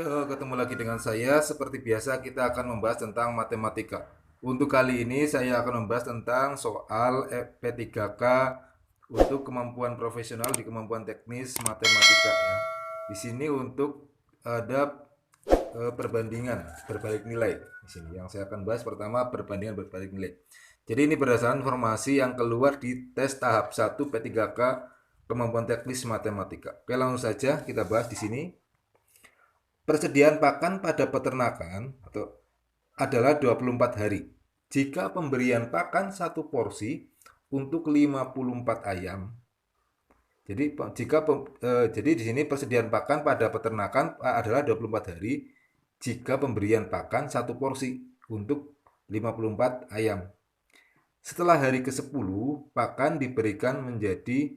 Ketemu lagi dengan saya. Seperti biasa, kita akan membahas tentang matematika. Untuk kali ini, saya akan membahas tentang soal P3K untuk kemampuan profesional di kemampuan teknis matematika ya. Di sini untuk ada perbandingan berbalik nilai. Di sini yang saya akan bahas pertama perbandingan berbalik nilai. Jadi ini berdasarkan informasi yang keluar di tes tahap 1 P3K kemampuan teknis matematika. Oke, langsung saja kita bahas di sini. Persediaan pakan pada peternakan adalah 24 hari. Jika pemberian pakan satu porsi untuk 54 ayam. Jadi di sini persediaan pakan pada peternakan adalah 24 hari jika pemberian pakan satu porsi untuk 54 ayam. Setelah hari ke-10, pakan diberikan menjadi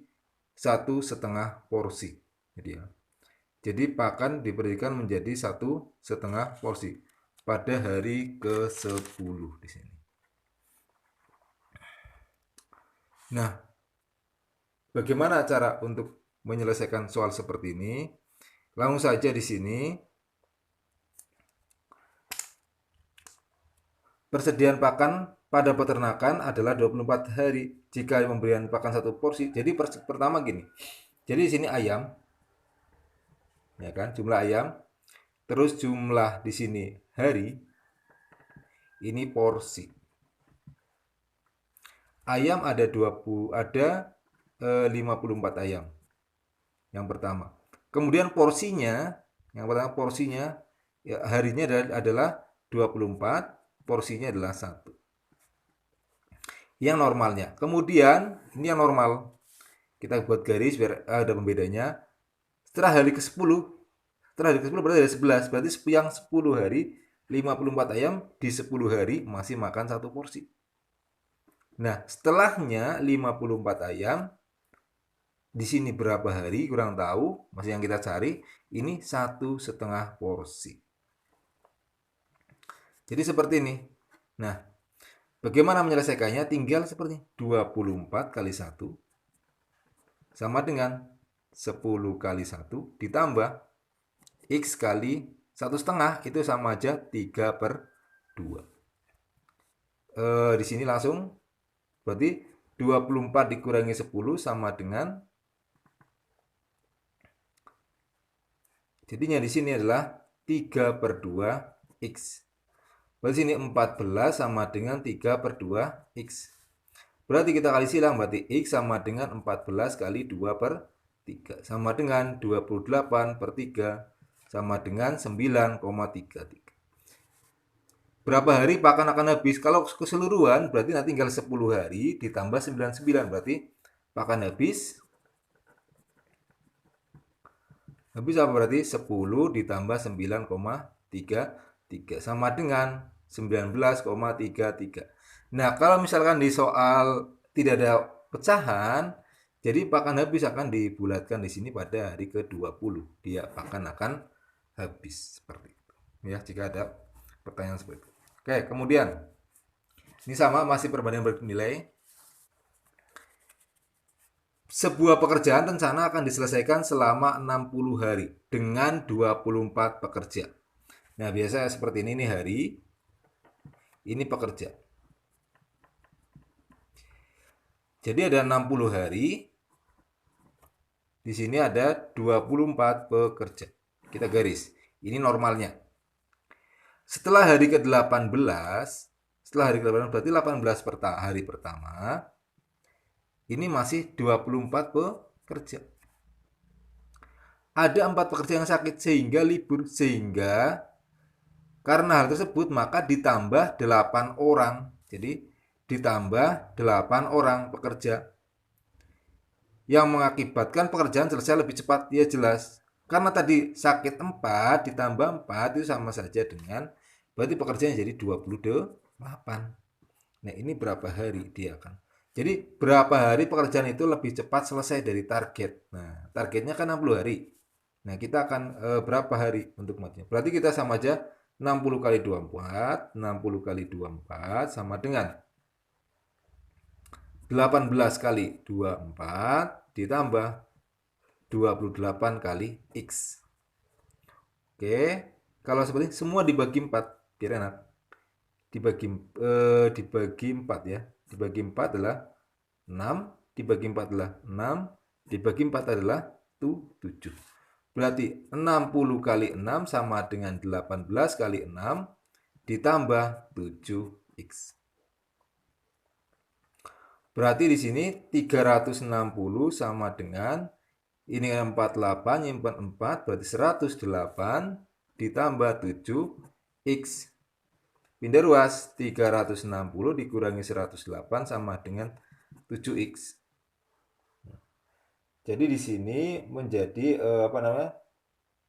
1,5 porsi. Jadi pakan diberikan menjadi 1,5 porsi pada hari ke-10 di sini. Nah, bagaimana cara untuk menyelesaikan soal seperti ini? Langsung saja di sini. Persediaan pakan pada peternakan adalah 24 hari jika pemberian pakan satu porsi. Jadi pertama gini. Jadi di sini ayam, ya kan? Jumlah ayam. Terus jumlah di sini hari, ini porsi. Ayam ada 54 ayam. Yang pertama. Kemudian porsinya, yang pertama porsinya ya, harinya adalah 24, porsinya adalah 1. Yang normalnya. Kemudian ini yang normal. Kita buat garis biar ada pembedanya. Setelah hari ke-10, berarti ada 11. Berarti yang 10 hari 54 ayam di 10 hari masih makan satu porsi. Nah, setelahnya 54 ayam di sini berapa hari kurang tahu, masih yang kita cari. Ini 1,5 porsi. Jadi seperti ini. Nah, bagaimana menyelesaikannya? Tinggal seperti 24 kali 1 sama dengan 10 kali 1 ditambah X kali 1,5 itu sama aja 3/2. Di sini langsung berarti 24 dikurangi 10 sama dengan, jadinya di sini adalah 3/2 X. Berarti sini 14 sama dengan 3/2 X. Berarti kita kali silang, berarti X sama dengan 14 kali 2/3. Sama dengan 28/3 sama dengan 9,33. Berapa hari pakan akan habis? Kalau keseluruhan berarti nanti tinggal 10 hari ditambah 99. Berarti pakan habis apa berarti? 10 ditambah 9,33 sama dengan 19,33. Nah, kalau misalkan di soal tidak ada pecahan, jadi pakan habis akan dibulatkan di sini pada hari ke-20. Dia pakan akan habis seperti itu. Ya, jika ada pertanyaan seperti itu. Oke, kemudian ini sama masih perbandingan bernilai. Sebuah pekerjaan rencana akan diselesaikan selama 60 hari dengan 24 pekerja. Nah, biasanya seperti ini hari, ini pekerja. Jadi ada 60 hari. Di sini ada 24 pekerja. Kita garis. Ini normalnya. Setelah hari ke-18, berarti 18 hari pertama, ini masih 24 pekerja. Ada 4 pekerja yang sakit sehingga libur, sehingga karena hal tersebut maka ditambah 8 orang. Jadi ditambah 8 orang pekerja yang mengakibatkan pekerjaan selesai lebih cepat. Ya jelas. Karena tadi sakit 4 ditambah 4 itu sama saja dengan berarti pekerjaan jadi 28. Nah, ini berapa hari dia akan. Jadi berapa hari pekerjaan itu lebih cepat selesai dari target. Nah, targetnya kan 60 hari. Nah, kita akan berapa hari untuk matnya. Berarti kita sama aja 60 kali 24, 60 kali 24 sama dengan 18 kali 24 ditambah 28 kali X. Oke, kalau seperti ini, semua dibagi 4 biar enak. Dibagi 4 ya. Dibagi 4 adalah 6, dibagi 4 adalah 6, dibagi 4 adalah 7. Berarti 60 kali 6 sama dengan 18 kali 6 ditambah 7x. Berarti di sini 360 sama dengan ini 48 nyimpan 4 berarti 108 ditambah 7x. Pindah ruas 360 dikurangi 108 sama dengan 7x. Jadi di sini menjadi apa namanya?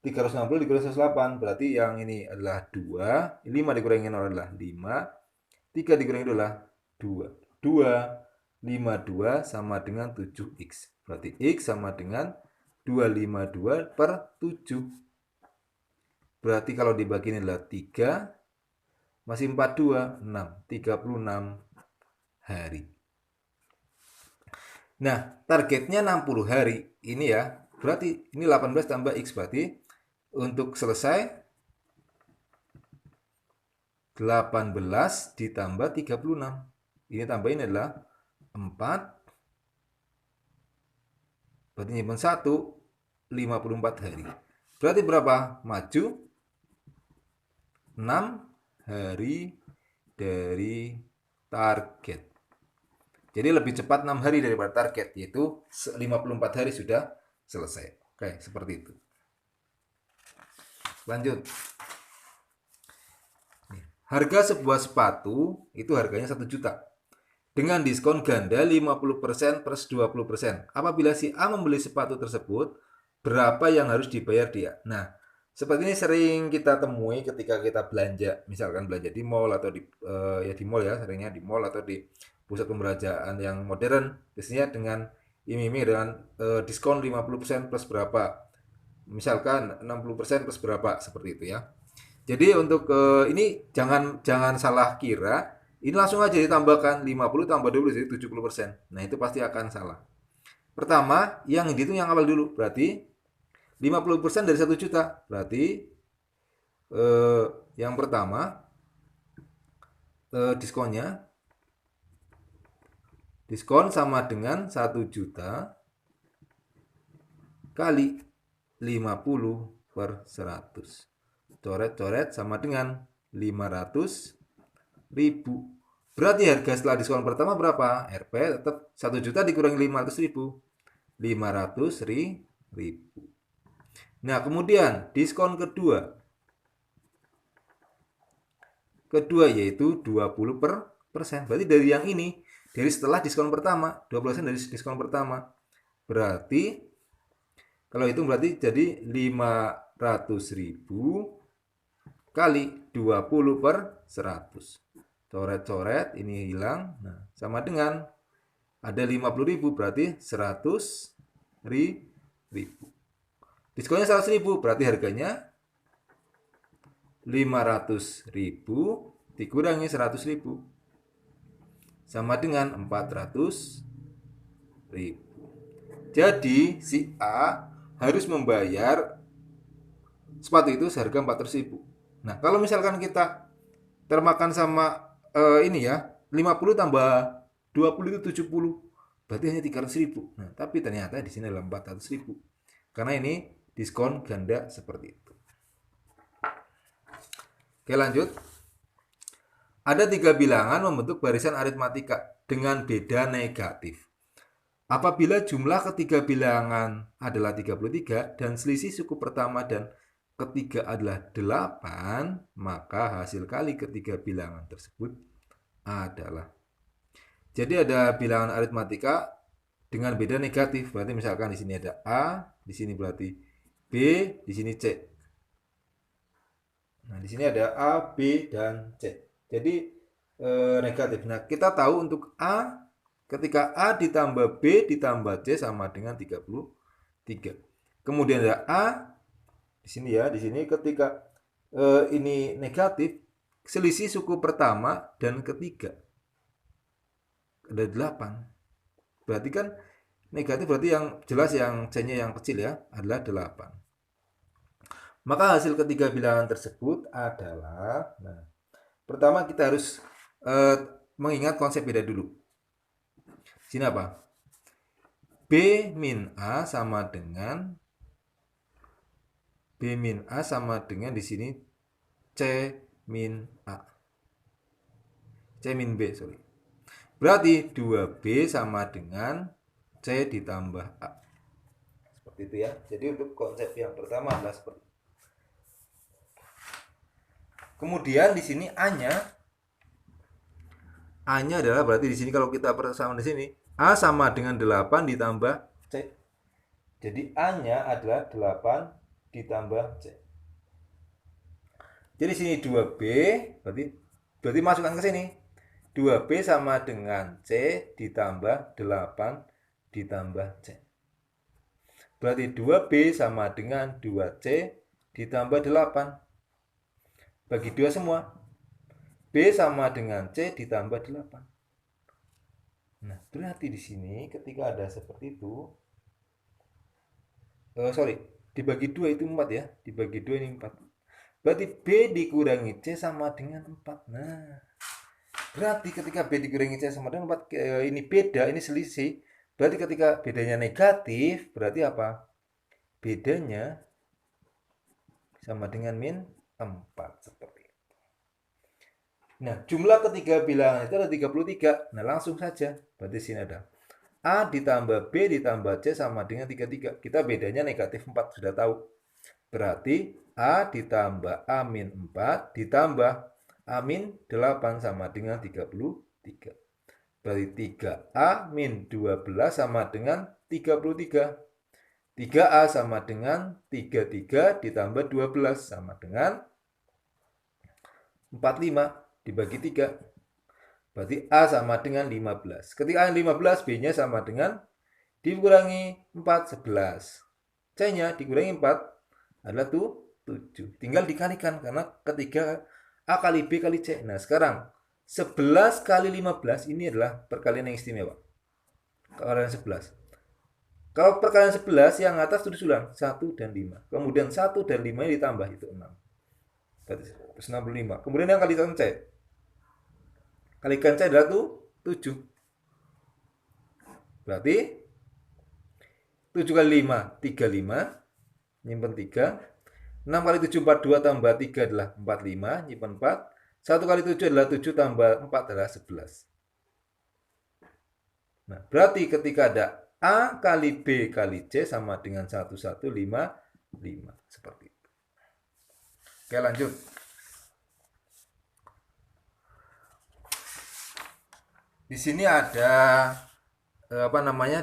360 dikurangi 108 berarti yang ini adalah 2, 5 dikurangi 0 adalah 5, 3 dikurangi 2 adalah 2. 2, 5, 2 sama dengan 7x. Berarti x sama dengan 252 per 7. Berarti kalau dibagi ini adalah 3, masih 42, 6, 36 hari. Nah, targetnya 60 hari. Ini ya, berarti ini 18 tambah x, berarti untuk selesai 18 ditambah 36. Ini tambahin adalah 4. Berarti nyimpen 1, 54 hari. Berarti berapa? Maju 6 hari dari target. Jadi lebih cepat 6 hari daripada target, yaitu 54 hari sudah selesai. Oke, seperti itu. Lanjut. Harga sebuah sepatu itu harganya 1 juta. Dengan diskon ganda 50% plus 20%. Apabila si A membeli sepatu tersebut, berapa yang harus dibayar dia? Nah, seperti ini sering kita temui ketika kita belanja, misalkan belanja di mall atau ya di mall ya, seringnya di mall atau di pusat pembelanjaan yang modern, biasanya dengan iming-iming dengan diskon 50% plus berapa. Misalkan 60% plus berapa, seperti itu ya. Jadi untuk ini jangan salah kira. Ini langsung aja ditambahkan 50 tambah 20 jadi 70%. Nah, itu pasti akan salah. Pertama, yang dihitung yang awal dulu. Berarti 50% dari 1 juta. Berarti yang pertama diskonnya diskon sama dengan 1 juta kali 50 per 100. Coret-coret sama dengan 500.000. Berarti harga setelah diskon pertama berapa? RP tetap 1 juta dikurangi 500.000. 500.000. Nah, kemudian diskon kedua. Kedua yaitu 20%. Berarti dari yang ini, dari setelah diskon pertama, 20% dari diskon pertama. Berarti kalau itu berarti jadi 500.000 kali 20 per 100. Coret-coret, ini hilang. Nah, sama dengan ada 50.000 berarti 100.000. Diskonnya 100.000 berarti harganya 500.000 dikurangi 100.000 sama dengan 400.000. Jadi si A harus membayar sepatu itu seharga 400.000. Nah, kalau misalkan kita termakan sama ini ya, 50 tambah 20 itu 70. Berarti hanya 300.000. Nah, tapi ternyata di sini adalah 400.000. Karena ini diskon ganda seperti itu. Oke, lanjut. Ada 3 bilangan membentuk barisan aritmatika dengan beda negatif. Apabila jumlah ketiga bilangan adalah 33 dan selisih suku pertama dan ketiga adalah 8, maka hasil kali ketiga bilangan tersebut adalah. Jadi ada bilangan aritmatika dengan beda negatif. Berarti misalkan di sini ada A, di sini berarti B, di sini C. Nah, di sini ada A, B, dan C. Jadi negatif. Nah, kita tahu untuk A, ketika A ditambah B ditambah C sama dengan 33. Kemudian ada A, di sini ya, di sini ketika ini negatif, selisih suku pertama dan ketiga ada 8. Berarti kan negatif berarti yang jelas yang C-nya yang kecil ya adalah 8. Maka hasil ketiga bilangan tersebut adalah, nah, pertama kita harus mengingat konsep beda dulu. Sini apa? B min A sama dengan di sini C min A. C min B, sorry. Berarti 2B sama dengan C ditambah A. Seperti itu ya. Jadi untuk konsep yang pertama adalah seperti itu. Kemudian di sini A-nya adalah berarti di sini kalau kita persamaan di sini A sama dengan 8 ditambah C. Jadi A-nya adalah 8 ditambah C. Jadi sini 2B berarti masukkan ke sini. 2B sama dengan C ditambah 8 ditambah C. Berarti 2B sama dengan 2C ditambah 8. Bagi 2 semua. B sama dengan C ditambah 8. Nah, berarti di sini ketika ada seperti itu, dibagi 2 itu 4 ya. Dibagi 2 ini 4. Berarti B dikurangi C sama dengan 4. Nah, berarti ketika B dikurangi C sama dengan 4, ini beda, ini selisih. Berarti ketika bedanya negatif, berarti apa? Bedanya sama dengan min 4. Seperti itu. Nah, jumlah ketiga bilangan itu ada 33. Nah, langsung saja. Berarti sini ada A ditambah B ditambah C sama dengan 33. Kita bedanya negatif 4, sudah tahu. Berarti A ditambah A min 4 ditambah A min 8 sama dengan 33. Berarti 3A min 12 sama dengan 33. 3A sama dengan 33 ditambah 12 sama dengan 45 dibagi 3. Berarti A sama dengan 15. Ketika A 15, B-nya sama dengan dikurangi 4, 11. C-nya dikurangi 4 adalah 7. Tinggal dikalikan karena ketika A kali B kali C. Nah, sekarang 11 kali 15 ini adalah perkalian yang istimewa. Perkalian 11. Kalau perkalian 11 yang atas itu disulang 1 dan 5. Kemudian 1 dan 5 ini ditambah itu 6. Berarti 65. Kemudian yang kalikan C. Kalikan C adalah 7. Berarti 7 kali 5 35. Nyimpen 3. 6 kali 7 42 tambah 3 adalah 45. Nyimpen 4. 1 kali 7 adalah 7 tambah 4 adalah 11. Nah, berarti ketika ada A kali B kali C sama dengan 1155. Seperti itu. Oke, lanjut. Di sini ada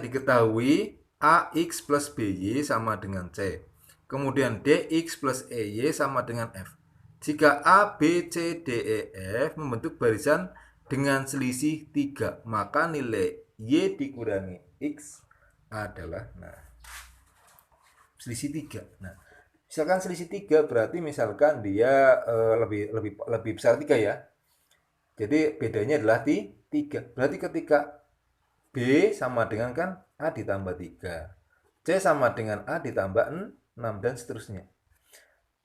diketahui AX plus BY sama dengan C. Kemudian DX plus EY sama dengan F. Jika A, B, C, D, E, F membentuk barisan dengan selisih 3, maka nilai Y dikurangi X adalah selisih 3. Nah, misalkan selisih 3 berarti misalkan dia lebih besar 3 ya. Jadi bedanya adalah 3. Berarti ketika B sama dengan kan A ditambah 3. C sama dengan A ditambah 6 dan seterusnya.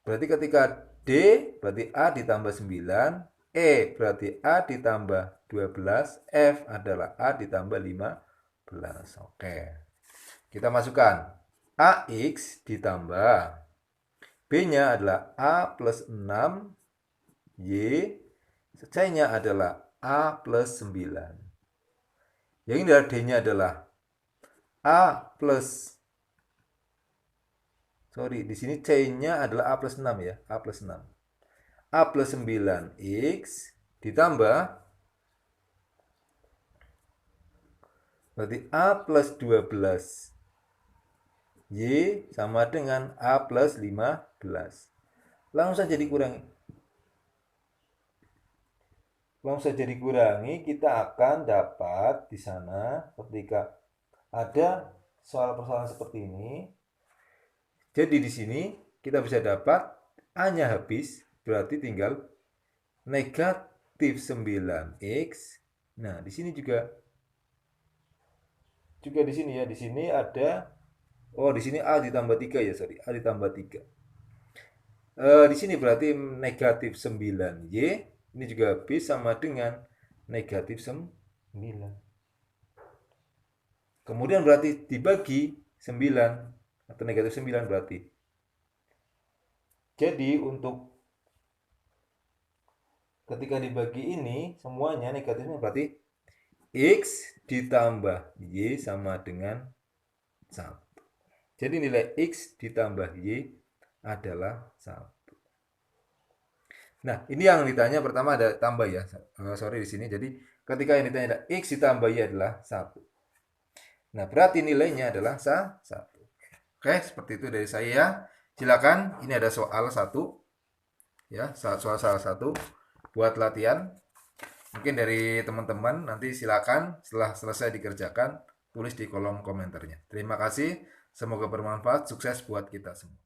Berarti ketika D berarti A ditambah 9. E berarti A ditambah 12. F adalah A ditambah 15. Oke. Kita masukkan. AX ditambah. B-nya adalah A plus 6. Y. C-nya adalah A plus 9. Yang ini adalah D-nya adalah A plus, di sini C-nya adalah A plus 6 ya, A plus 6. A plus 9X ditambah, berarti A plus 12 Y sama dengan A plus 15. Langsung saja dikurangi. Kita akan dapat di sana ketika ada persoalan seperti ini. Jadi di sini kita bisa dapat A-nya habis, berarti tinggal negatif 9X. Nah, di sini juga di sini ya, di sini ada di sini A ditambah 3 ya, A ditambah 3. Di sini berarti negatif 9Y. Ini juga B sama dengan negatif 9. Kemudian berarti dibagi 9 atau negatif 9 berarti. Jadi untuk ketika dibagi ini semuanya negatifnya berarti X ditambah Y sama dengan 1. Jadi nilai X ditambah Y adalah 1. Nah, ini yang ditanya pertama ada tambah ya. Sorry di sini. Jadi ketika yang ditanya ada X ditambah Y adalah 1. Nah, berarti nilainya adalah 1. Oke, seperti itu dari saya. Silakan, ini ada soal 1 ya, soal salah satu buat latihan. Mungkin dari teman-teman nanti silakan setelah selesai dikerjakan tulis di kolom komentarnya. Terima kasih, semoga bermanfaat, sukses buat kita semua.